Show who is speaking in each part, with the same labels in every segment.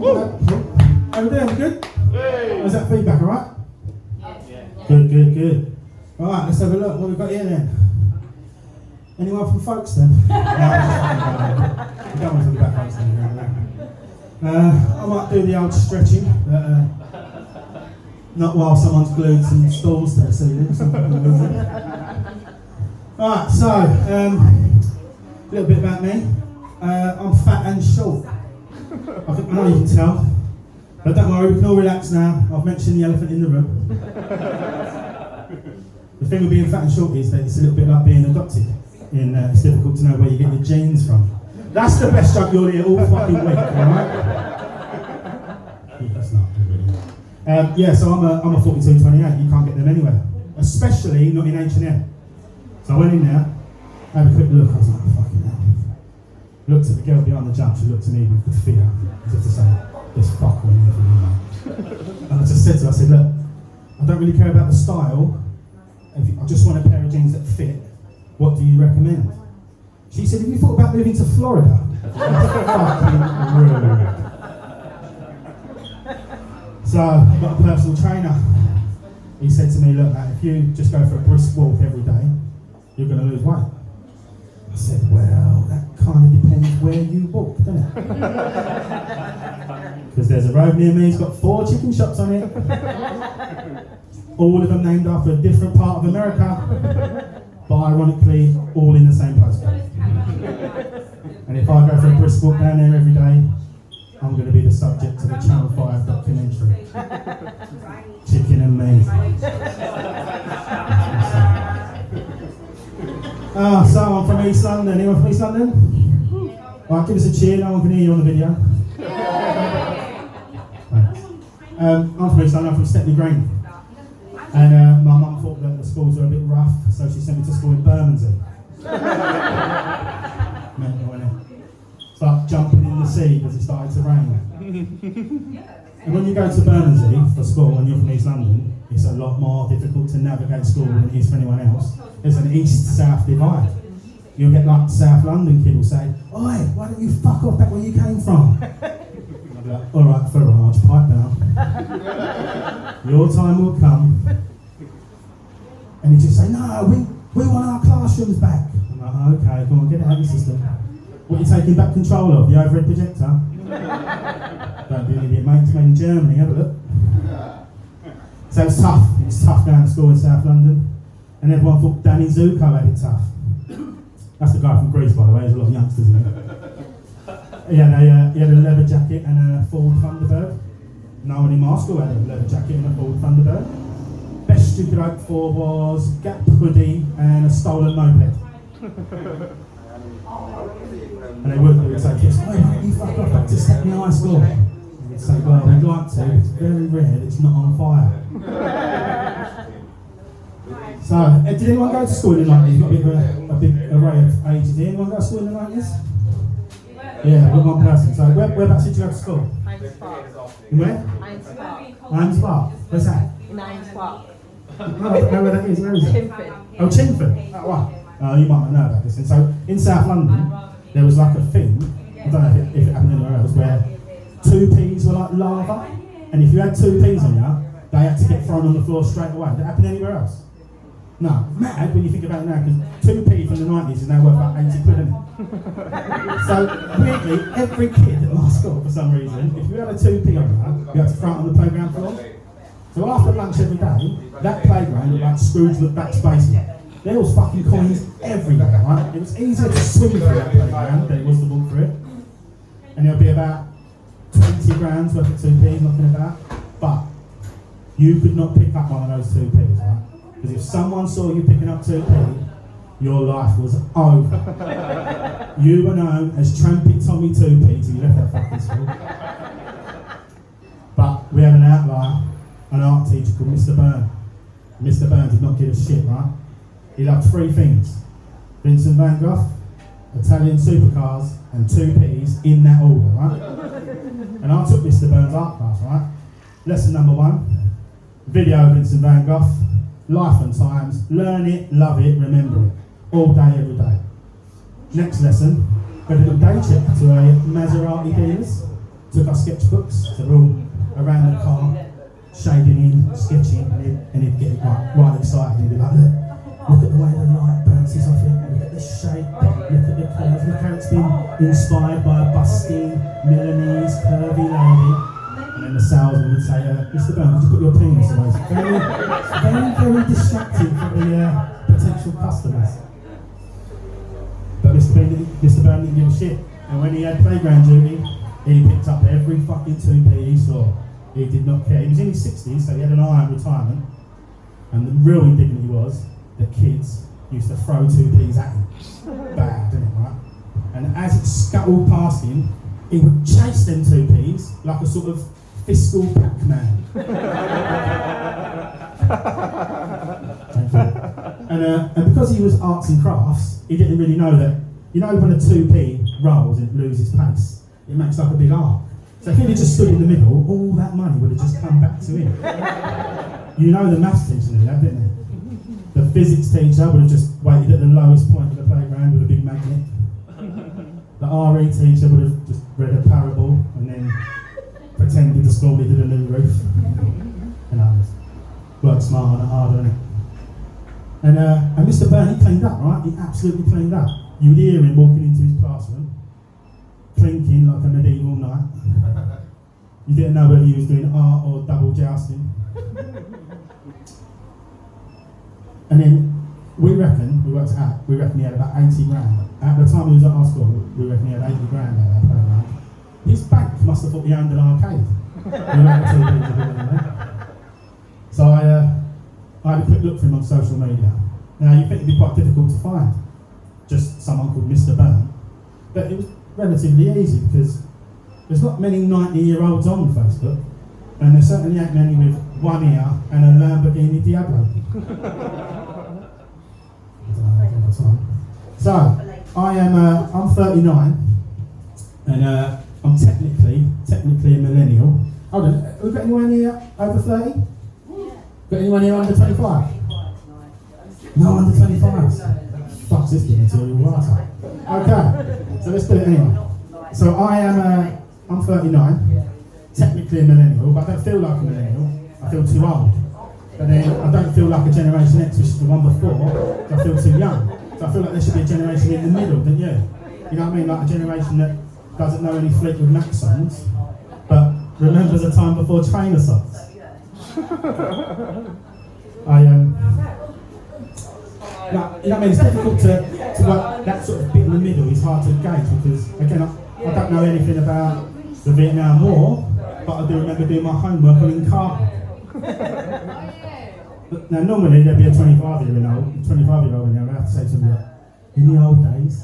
Speaker 1: How we doing? Good?
Speaker 2: Hey.
Speaker 1: How's that feedback, alright?
Speaker 2: Yeah.
Speaker 1: Good. Alright, let's have a look. What have we got here then? Anyone from Folkestone? No, I don't want to talk about Folkestone. I might do the old stretching, but not while someone's glued some stools to the ceiling. Alright, so, a little bit about me. I'm fat and short. I know you can tell. But don't worry, we can all relax now. I've mentioned the elephant in the room. The thing with being fat and short is that it's a little bit like being adopted. It's difficult to know where you get your genes from. That's the best joke you'll hear all fucking week, alright? That's not good. Yeah, so I'm a 42-28. You can't get them anywhere. Especially not in H&M. So I went in there, had a quick look, I was like, fucking hell. Looked at the girl behind the jump, she looked at me with the fear, as if to say, there's fuck all in there for you. And I just said to her, I said, look, I don't really care about the style, I just want a pair of jeans that fit. What do you recommend? She said, have you thought about moving to Florida? Fucking rude. So I've got a personal trainer. He said to me, look, man, if you just go for a brisk walk every day, you're going to lose weight. I said, well, that kind of depends where you walk, doesn't it? Because there's a road near me, it's got 4 chicken shops on it. All of them named after a different part of America, but ironically, all in the same postcode. And if I go for a brisk walk down there every day, I'm going to be the subject of a Channel 5 documentary. Chicken and me. So I'm from East London. Anyone from East London? Right, give us a cheer. No one can hear you on the video. I'm from East London. I'm from Stepney Green. And my mum thought that the schools were a bit rough, so she sent me to school in Bermondsey. It's like jumping in the sea because it started to rain. And when you go to Bermondsey for school and you're from East London, it's a lot more difficult to navigate school than it is for anyone else. There's an east-south divide. You'll get like South London kid will say, oi, why don't you fuck off back where you came from? And I'll be like, alright, Farage, pipe down. Your time will come. And he just say, no, we want our classrooms back. I'm like, okay, come on, get it out of your system. What are you taking back control of? The overhead projector? Don't be an idiot, mate. It's made in Germany, have a look. So it's tough. It's tough going to school in South London. And everyone thought Danny Zuko had it tough. That's the guy from Greece, by the way. There's a lot of youngsters in it. He had a leather jacket and a Ford Thunderbird. No one in my school had a leather jacket and a Ford Thunderbird. Best you could hope for was Gap hoodie and a stolen moped. And they would say, yes, why don't you fuck off back to Stepney High School? And they'd say, well, we'd like to, it's very rare that it's not on fire. So, did anyone go to school in the 90s? You've got a big array of ages. Did anyone go to school in the 90s? Yeah, I've got one person. So, whereabouts did you go to school?
Speaker 3: Hines Park.
Speaker 1: Where?
Speaker 3: Hines Park.
Speaker 1: Hines Park. Where's that?
Speaker 3: In Hines Park.
Speaker 1: Oh, I don't know where that is. Where is it?
Speaker 3: Chimford.
Speaker 1: Oh, Chingford. Oh, wow. You might not know about this. And so, in South London, there was like a thing, I don't know if it happened anywhere else, where 2Ps were like lava, and if you had 2Ps on you, they had to get thrown on the floor straight away. Did that happen anywhere else? No. Mad when you think about it now, because 2P from the 90s is now worth about 80 quid, isn't it? So, weirdly, every kid at my school, for some reason, if you had a 2P on you, you had to throw it on the playground floor. So after lunch every day, that playground looked like Scrooge McDuck's basement. There was fucking coins everywhere, right? It was easier to swim through that playground than it was to walk through it. And there'll be about 20 grams worth of 2Ps knocking about. But you could not pick up one of those 2Ps, right? Because if someone saw you picking up 2P, your life was over. You were known as Trampy Tommy 2P till you left that fucking school. But we had an outlier, an art teacher called Mr. Byrne. Mr. Byrne did not give a shit, right? He loved 3 things: Vincent van Gogh, Italian supercars, and 2Ps in that order, right? And I took Mr. Byrne's art class, right? Lesson number 1, video of Vincent van Gogh, life and times, learn it, love it, remember it, all day, every day. Next lesson, got a little day trip to a Maserati dealers. took our sketchbooks, so we're all around the car, shading in, sketching, and he'd get right excited. He'd be like, look at the way the light bounces off it, look at the shape, look at the curve, look how it's been inspired by a busty, Milanese, curvy lady. And then the salesman would say, Mr. Byrne, could you put your penis away? Very distracting for the potential customers. But Mr. Byrne didn't give a shit. And when he had playground duty, he picked up every fucking 2p he saw. He did not care. He was in his 60s, so he had an eye on retirement. And the real indignity was that kids used to throw 2p's at him. Bad, didn't it, right? And as it scuttled past him, he would chase them 2p's like a sort of fiscal Pac-Man. Thank you. And because he was arts and crafts, he didn't really know that, you know, when a 2p rolls and it loses pace, it makes like a big arc. So if he'd have just stood in the middle, all that money would have just come back to him. You know the maths teacher knew that, didn't he? The physics teacher would have just waited at the lowest point of the playground with a big magnet. The RE teacher would have just read a parable and then pretended the school needed a new roof. And I just worked smarter and harder, innit? And Mr. Byrne, he cleaned up, right? He absolutely cleaned up. You would hear him walking into his classroom, clinking like a medieval knight. You didn't know whether he was doing art or double jousting. And then we reckon he had about 80 grand. At the time he was at our school, we reckon he had 80 grand at that playground. His bank must have thought he owned an arcade. So I had a quick look for him on social media. Now you think it'd be quite difficult to find just someone called Mr. Byrne, but it was relatively easy because there's not many 90-year-olds on Facebook, and there certainly ain't many with one ear and a Lamborghini Diablo. So I'm 39, and I'm technically a millennial. Hold on, have we got anyone here over 30? Got anyone here under 25? No, under 25. Fuck this getting to a right. Okay, so let's do it anyway. So I'm 39, technically a millennial, but I don't feel like a millennial. I feel too old. But then I don't feel like a Generation X, which is the one before, so I feel too young. So I feel like there should be a generation in the middle, don't you? You know what I mean? Like a generation that doesn't know any Fleetwood Mac songs, but remembers a time before trainer songs. You know what I mean? It's difficult to work that sort of bit in the middle. It's hard to gauge because, again, I don't know anything about the Vietnam War, but I do remember doing my homework on Encarta. Now, normally there'd be a 25-year-old in there. I have to say something like, in the old days,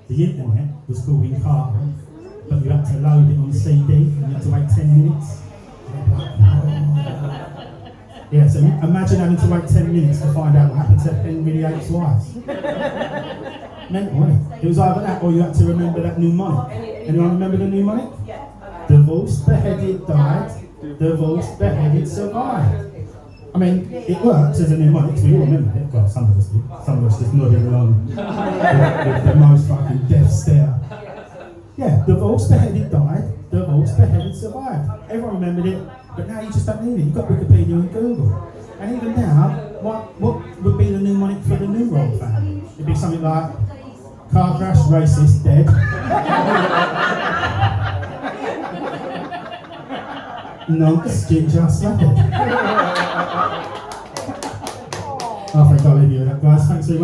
Speaker 1: the internet was called Encarta, but you had to load it on CD and you had to wait 10 minutes. Yeah, so imagine having to wait 10 minutes to find out what happened to Henry VIII's wives. Mental, wasn't it? It was either that or you had to remember that mnemonic. Anyone remember the mnemonic? Divorced, beheaded, died. Divorced, beheaded, survived. I mean, it works as a mnemonic, so we all remember it. Well, some of us do. Some of us just nodded along with the most fucking death stare. Yeah, divorced, beheaded, died. Divorced, beheaded, survived. Everyone remembered it. But now you just don't need it. You've got Wikipedia and Google. And even now, what would be the mnemonic for the New Roll fan? It'd be something like, car crash, racist, dead. Nonce, ginger, slapper. I think I'll leave you with that, guys. Thanks very much.